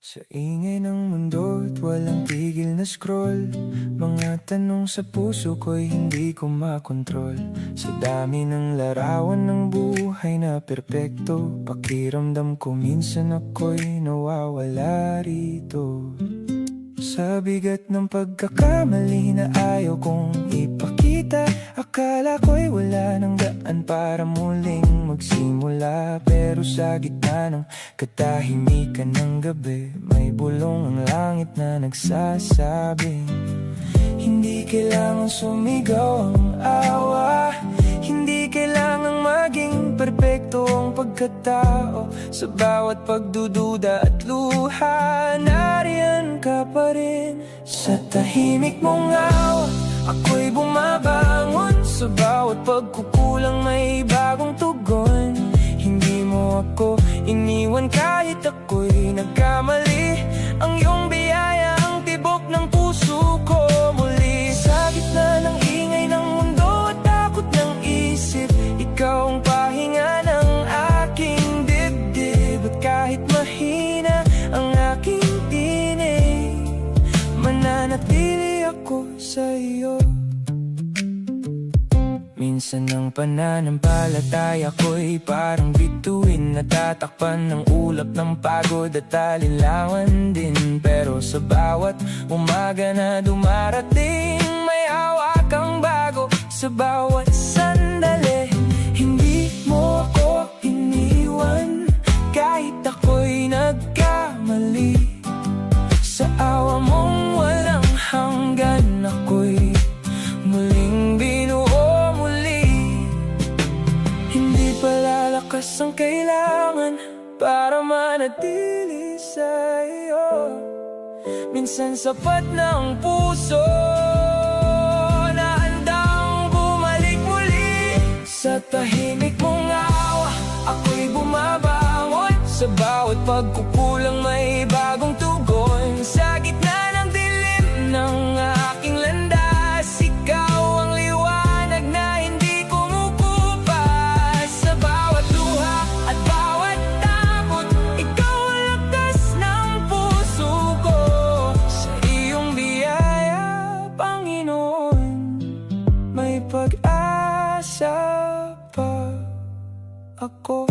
Sa ingay ng mundo't walang tigil na scroll, mga tanong sa puso ko'y hindi ko makontrol. Sa dami ng larawan ng buhay na perpekto, pakiramdam ko minsan ako'y nawawala rito. Sa bigat ng pagkakamali na ayaw kong ipakita, akala ko'y wala nang daan para muling magsimula. Pero sa gitna ng katahimikan ng gabi, may bulong ang langit na nagsasabing hindi kailangan sumigaw ang awa, hindi kailangang maging perpekto ang pagkatao. Sa bawat pagdududa at luha, nariyan ka pa rin. Sa tahimik mong awa, ako'y bumabangon. Sa bawat pagkukulang may bagong tugon. Hindi mo ako iniwan kahit ako'y nagkamali. Ang iyong biyaya ang tibok ng puso ko muli. Sa gitna ng ingay ng mundo at takot ng isip, ikaw ang pahinga ng aking dibdib. At kahit mahina ang aking tinig, mananatili ako sa iyo. Minsan ang pananampalataya ko'y parang bituin, natatakpan ng ulap ng pagod at alinlangan din. Pero sa bawat umaga na dumarating, may hawak kang bago. Sa bawat sandali, hindi mo ako iniwan kahit ako'y nagkamali. Sa awa mong walang hanggan, ako'y muling binuo. Hindi palalakas ang kailangan para manatili sa iyo. Minsan sapat na ang puso na handang bumalik muli. Sa tahimik mong awa, ako'y bumabangon. Sa bawat pagkukulang may bagong tugon. Sa gitna ng dilim ng aking landas, ikaw ang liwanag na hindi kumukupas. Sa bawat luha at bawat takot, ikaw ang lakas ng puso ko. Sa iyong biyaya, Panginoon, may pag-asa pa ako.